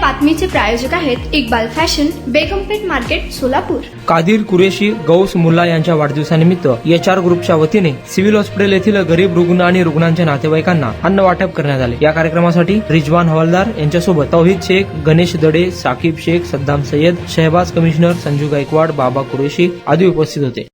बातमीचे प्रायोजक आहेत Iqbal fashion, Begumpeth market, Solapur. Qadir Qureshi Gaus Mulla यांच्या वाढदिवसानिमित्त HR ग्रुपच्या वतीने सिव्हिल हॉस्पिटल येथील गरीब रुग्ण आणि रुग्णांच्या नातेवाईकांना अन्न वाटप करण्यात आले. या कार्यक्रमासाठी रिजवान हवालदार यांच्यासोबत तौहीद शेख, गणेश दडे, साकिब शेख, सद्दाम सय्यद, शहबाज कमिशनर, संजू गायकवाड, बाबा कुरेशी आदी उपस्थित होते.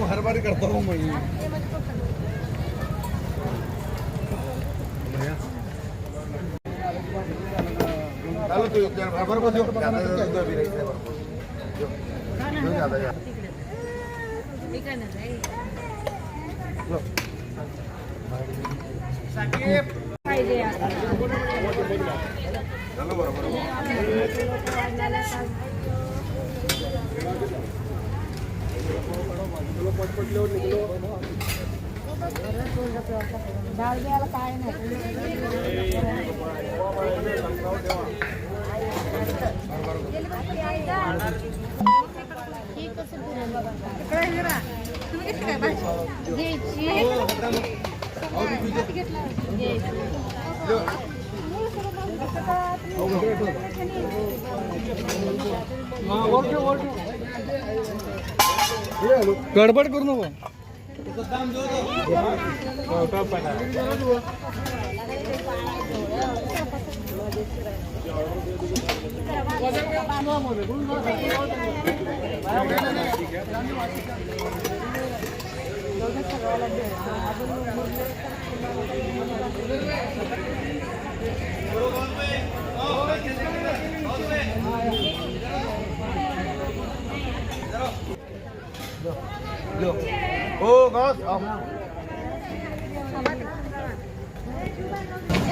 हर बार करता हूँ मैं. चलो तो हर को जो ज्यादा भी रही है जो ज्यादा यार साकिब चलो बरोबर पटपटल्यावर निघलो. डाळ द्यायला काय नाही. गडबड करू नको.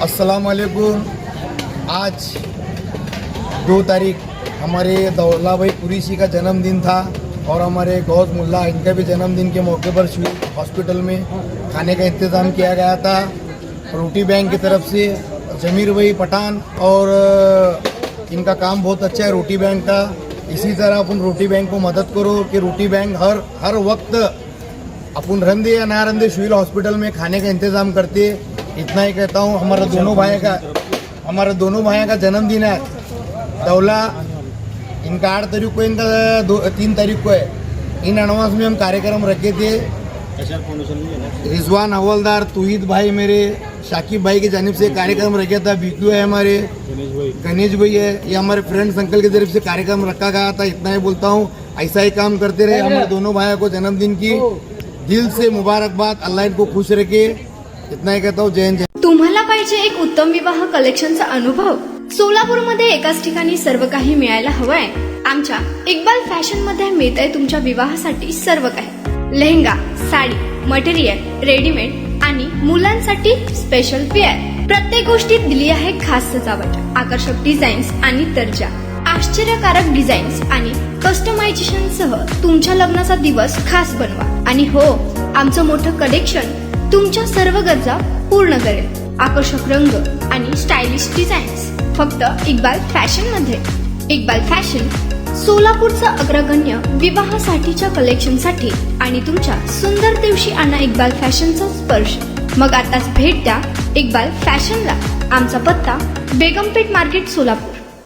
अस्सलाम वालेकुम. आज 2 तारीख हमारे दौला भाई कुरैशी का जन्मदिन था और हमारे गौस मुल्ला इनका भी जन्मदिन के मौके पर हॉस्पिटल में खाने का इंतज़ाम किया गया था. रोटी बैंक की तरफ से जमीर भाई पठान और इनका काम बहुत अच्छा है रोटी बैंक का. इसी तरह अपन रोटी बैंक को मदद करो कि रोटी बैंक हर वक्त अपन रंदे या ना रंदे सिविल हॉस्पिटल में खाने का इंतज़ाम करते. इतना ही कहता हूँ. हमारा दोनों भाइयों का जन्मदिन है. दौला इनका 8 तारीख को, इनका 3 तारीख को है. इन एडवांस में हम कार्यक्रम रखे थे. रिजवान हवलदार, तौहीद भाई, मेरे शाकिब भाई की जानिब से कार्यक्रम रखा था. बीकू है हमारे, गणेश भाई है, ये हमारे फ्रेंड्स अंकल की तरफ से कार्यक्रम रखा गया था. इतना ही बोलता हूँ. ऐसा ही काम करते रहे. हमारे दोनों भाइयों को जन्मदिन की दिल से मुबारकबाद. अल्लाह इनको खुश रखे. इतना ही कहता हूँ. जय हिंद. तुम्हाला पाहिजे एक उत्तम विवाह कलेक्शनचा अनुभव? सोलापूरमध्ये एकाच ठिकाणी सर्व काही मिळायला हवंय? आमच्या इक्बाल फॅशन मध्ये मिळतंय तुमच्या विवाहासाठी सर्व काही. लेहंगा, साडी, मटेरियल, रेडीमेड आणि मुलांसाठी स्पेशल वेअर. प्रत्येक गोष्टीत दिली आहे खास सजावट, आकर्षक डिझाईन्स आणि दर्जा, आश्चर्यकारक डिझाईन्स आणि कस्टमायझेशन सह तुमच्या लग्नाचा दिवस खास बनवा. आणि हो, आमचं मोठं कलेक्शन तुमच्या सर्व गरजा पूर्ण करेल. आकर्षक रंग आणि स्टायलिश डिझाईन्स फक्त इक्बाल फॅशन मध्ये. इक्बाल फॅशन सोलापूरचं अग्रगण्य विवाहासाठीच्या कलेक्शनसाठी आणि तुमच्या सुंदर दिवशी आणा इक्बाल फॅशनचा स्पर्श. मग आताच भेट द्या इक्बाल फॅशनला. आमचा पत्ता बेगमपेठ मार्केट, सोलापूर.